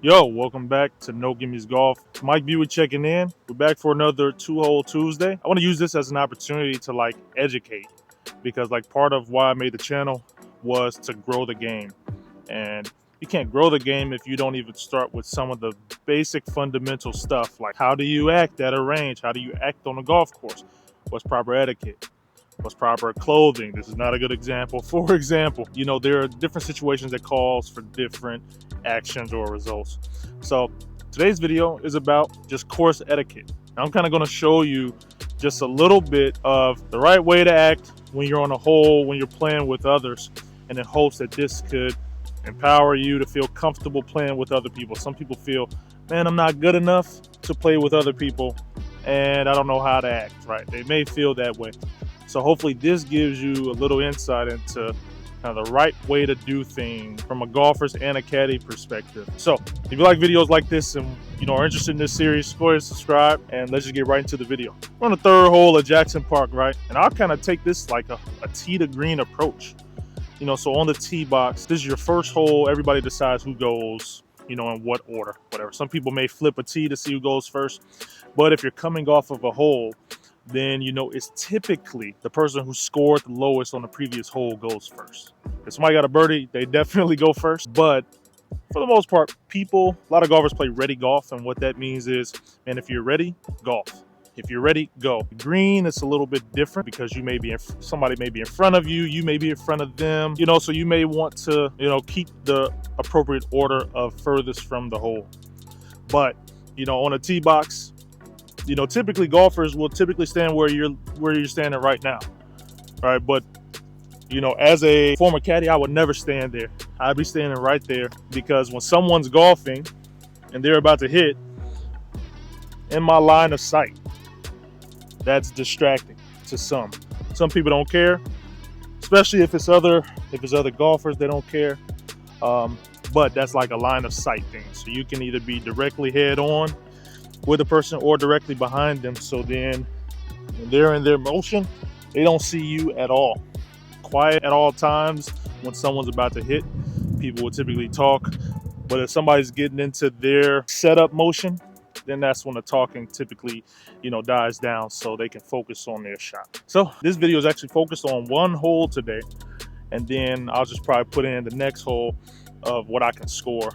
Yo, welcome back to No Gimmes Golf. Mike Buick checking in. We're back for another two-hole Tuesday. I want to use this as an opportunity to educate, because part of why I made the channel was to grow the game. And you can't grow the game if you don't even start with some of the basic fundamental stuff, like how do you act at a range? How do you act on a golf course? What's proper etiquette? What's proper clothing? This is not a good example. For example, there are different situations that calls for different actions or results. So today's video is about just course etiquette. I'm kind of going to show you just a little bit of the right way to act when you're on a hole, when you're playing with others, and in hopes that this could empower you to feel comfortable playing with other people. Some people feel, man, I'm not good enough to play with other people and I don't know how to act, right? They may feel that way. So hopefully this gives you a little insight into kind of the right way to do things from a golfer's and a caddy perspective. So if you like videos like this and are interested in this series, go ahead and subscribe and let's just get right into the video. We're on the third hole at Jackson Park, right? And I'll kind of take this like a tee to green approach. So on the tee box, this is your first hole. Everybody decides who goes, in what order, whatever. Some people may flip a tee to see who goes first. But if you're coming off of a hole, then it's typically the person who scored the lowest on the previous hole goes first. If somebody got a birdie, they definitely go first. But for the most part, a lot of golfers play ready golf, and what that means is, man, if you're ready, golf. If you're ready, go. Green, it's a little bit different because you may be somebody may be in front of you, you may be in front of them, so you may want to, keep the appropriate order of furthest from the hole. But, on a tee box, typically golfers will typically stand where you're standing right now. All right, but as a former caddy, I would never stand there. I'd be standing right there because when someone's golfing and they're about to hit in my line of sight, that's distracting to some. Some people don't care, especially if it's other golfers, they don't care. But that's like a line of sight thing. So you can either be directly head on with a person or directly behind them. So then when they're in their motion, they don't see you at all. Quiet at all times. When someone's about to hit, people will typically talk. But if somebody's getting into their setup motion, then that's when the talking typically, dies down so they can focus on their shot. So this video is actually focused on one hole today. And then I'll just probably put in the next hole of what I can score,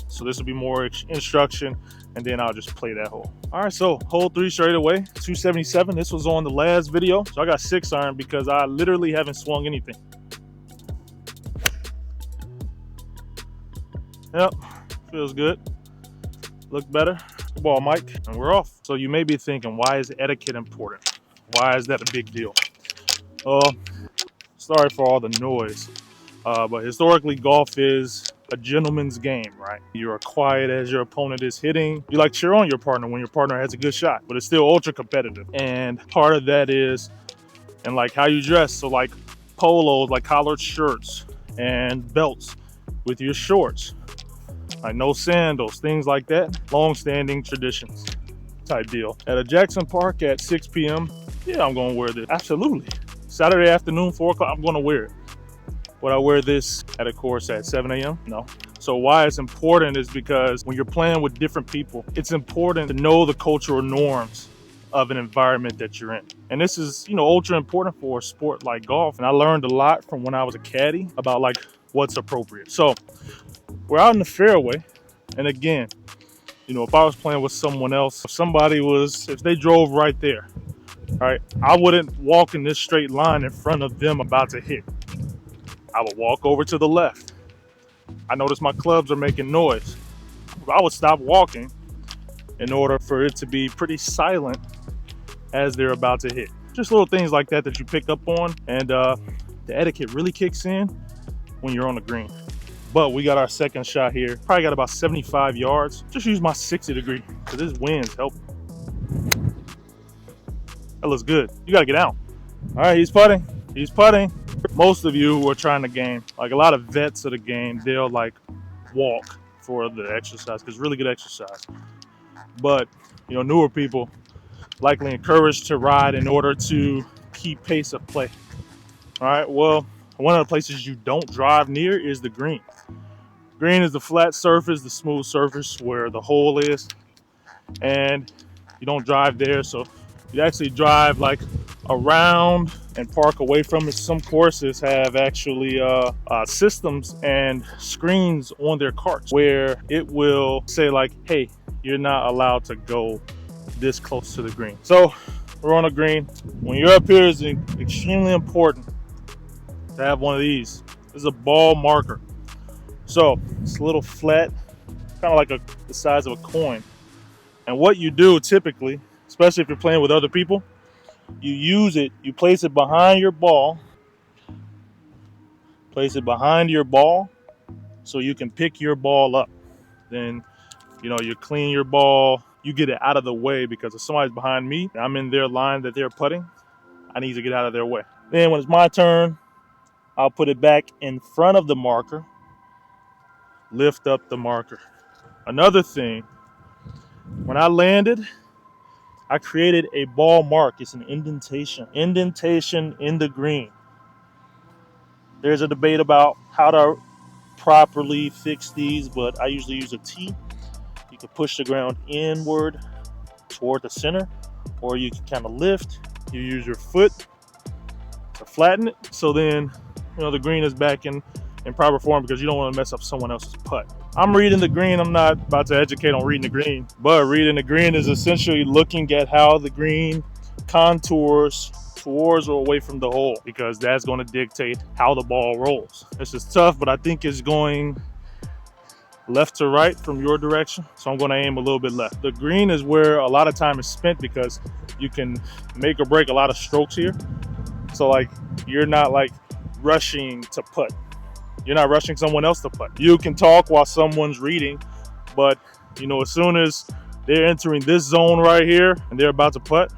So this will be more instruction, and then I'll just play that hole. All right, so hole 3 straight away, 277. This was on the last video. So I got 6 iron because I literally haven't swung anything. Yep, feels good. Look better. Good ball, Mike, and we're off. So you may be thinking, why is etiquette important? Why is that a big deal? Sorry for all the noise. But historically, golf is a gentleman's game, right? You're quiet as your opponent is hitting. You cheer on your partner when your partner has a good shot, but it's still ultra competitive. And part of that is, and how you dress. So polos, collared shirts and belts with your shorts. No sandals, things like that. Long-standing traditions type deal. At a Jackson Park at 6 p.m., yeah, I'm gonna wear this. Absolutely. Saturday afternoon, 4 o'clock, I'm gonna wear it. Would I wear this at a course at 7 a.m.? No. So why it's important is because when you're playing with different people, it's important to know the cultural norms of an environment that you're in. And this is, ultra important for a sport like golf. And I learned a lot from when I was a caddy about what's appropriate. So we're out in the fairway. And again, if I was playing with someone else, if they drove right there, right, I wouldn't walk in this straight line in front of them about to hit. I would walk over to the left. I noticed my clubs are making noise. I would stop walking in order for it to be pretty silent as they're about to hit. Just little things like that you pick up on, and the etiquette really kicks in when you're on the green. But we got our second shot here. Probably got about 75 yards. Just use my 60 degree because this wind's helping. That looks good. You gotta get out. All right, he's putting. He's putting. Most of you who are trying the game, a lot of vets of the game, they'll walk for the exercise because it's really good exercise. But newer people likely encouraged to ride in order to keep pace of play. All right, well, one of the places you don't drive near is the green. Green is the flat surface, the smooth surface where the hole is, and you don't drive there, so you actually drive like around and park away from it. Some courses have actually systems and screens on their carts where it will say like, hey, you're not allowed to go this close to the green. So we're on a green. When you're up here, it's extremely important to have one of these. This is a ball marker. So it's a little flat, kind of like the size of a coin. And what you do typically, especially if you're playing with other people, you use it, you place it behind your ball, so you can pick your ball up. Then, you clean your ball, you get it out of the way, because if somebody's behind me, I'm in their line that they're putting, I need to get out of their way. Then when it's my turn, I'll put it back in front of the marker, lift up the marker. Another thing, when I landed, I created a ball mark. It's an indentation in the green. There's a debate about how to properly fix these, but I usually use a T. You can push the ground inward toward the center, or you can kind of lift. You use your foot to flatten it, so then the green is back in proper form, because you don't want to mess up someone else's putt. I'm reading the green. I'm not about to educate on reading the green, but reading the green is essentially looking at how the green contours towards or away from the hole, because that's going to dictate how the ball rolls. This is tough, but I think it's going left to right from your direction, so I'm going to aim a little bit left. The green is where a lot of time is spent, because you can make or break a lot of strokes here. So like, you're not like rushing to putt. You're not rushing someone else to putt. You can talk while someone's reading, but as soon as they're entering this zone right here and they're about to putt,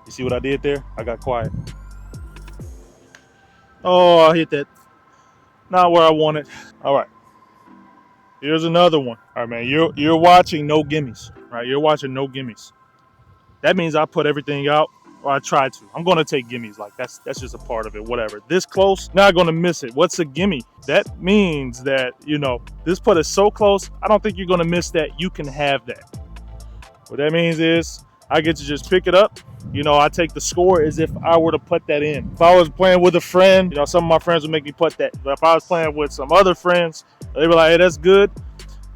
you see what I did there? I got quiet. Oh, I hit that. Not where I wanted. All right. Here's another one. All right, man. You're watching no gimmies, right? You're watching no gimmies. That means I put everything out, or I try to. I'm going to take gimmies. Like, that's just a part of it, whatever. This close, not going to miss it. What's a gimme? That means that, this putt is so close, I don't think you're going to miss that. You can have that. What that means is I get to just pick it up. I take the score as if I were to put that in. If I was playing with a friend, some of my friends would make me put that. But if I was playing with some other friends, they were like, hey, that's good.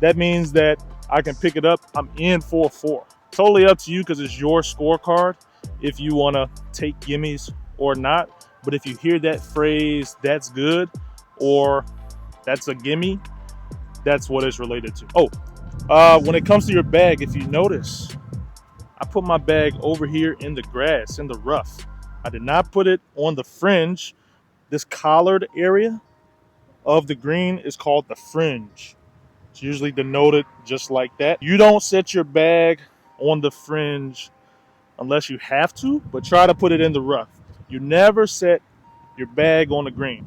That means that I can pick it up. I'm in 4-4. Totally up to you, because it's your scorecard if you want to take gimmies or not. But if you hear that phrase, that's good, or that's a gimme, that's what it's related to. When it comes to your bag, if you notice, I put my bag over here in the grass, in the rough. I did not put it on the fringe. This collared area of the green is called the fringe. It's usually denoted just like that. You don't set your bag on the fringe unless you have to, but try to put it in the rough. You never set your bag on the green.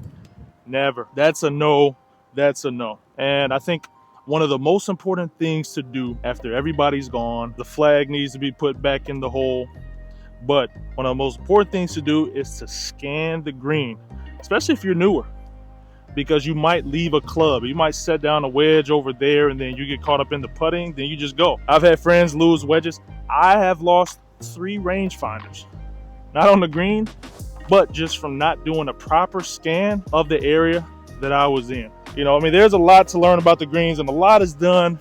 Never. That's a no. That's a no. And I think one of the most important things to do after everybody's gone, the flag needs to be put back in the hole. But one of the most important things to do is to scan the green, especially if you're newer, because you might leave a club. You might set down a wedge over there, and then you get caught up in the putting, then you just go. I've had friends lose wedges. I have lost 3 rangefinders, not on the green, but just from not doing a proper scan of the area that I was in. There's a lot to learn about the greens, and a lot is done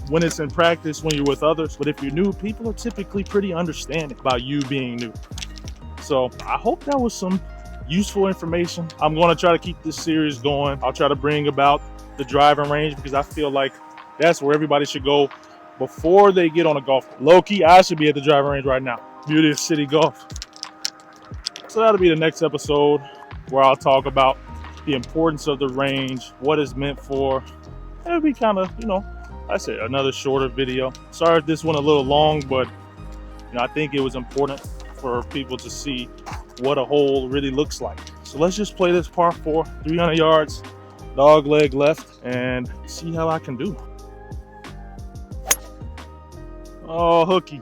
when it's in practice, when you're with others. But if you're new, people are typically pretty understanding about you being new. So I hope that was some useful information. I'm going to try to keep this series going. I'll try to bring about the driving range, because I feel like that's where everybody should go before they get on a golf course. Low-key, I should be at the driving range right now. Beauty of city golf. So that'll be the next episode, where I'll talk about the importance of the range, what it's meant for. It'll be kind of, I say another shorter video. Sorry if this went a little long, but I think it was important for people to see what a hole really looks like. So let's just play this par 4, 300 yards, dog leg left, and see how I can do. Oh, hooky.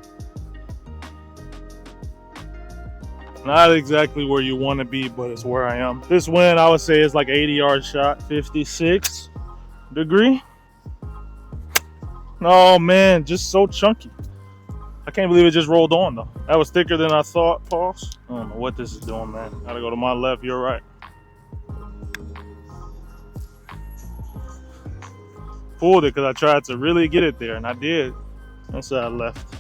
Not exactly where you want to be, but it's where I am. This wind, I would say, is like 80-yard shot, 56 degree. Oh man, just so chunky. I can't believe it just rolled on though. That was thicker than I thought. Pause. I don't know what this is doing, man. Gotta go to my left, you're right. Pulled it because I tried to really get it there, and I did. That's why I left.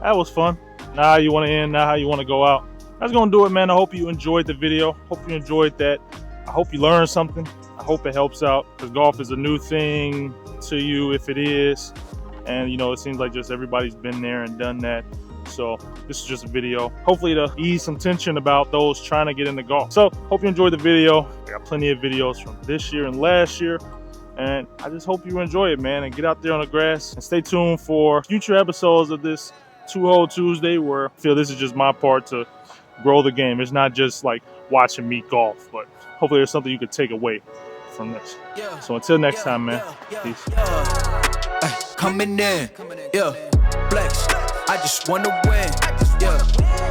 That was fun. Now how you want to end, now how you want to go out. That's gonna do it, man. I hope you enjoyed the video. Hope you enjoyed that. I hope you learned something. I hope it helps out, because golf is a new thing to you if it is. And you know, it seems like just everybody's been there and done that. So this is just a video, hopefully to ease some tension about those trying to get into golf. So hope you enjoyed the video. I got plenty of videos from this year and last year. And I just hope you enjoy it, man, and get out there on the grass. And stay tuned for future episodes of this 2-Hole Tuesday, where I feel this is just my part to grow the game. It's not just like watching me golf, but hopefully there's something you could take away from this. So until next time, man, peace. Coming in, yeah, flex. I just wanna win, yeah.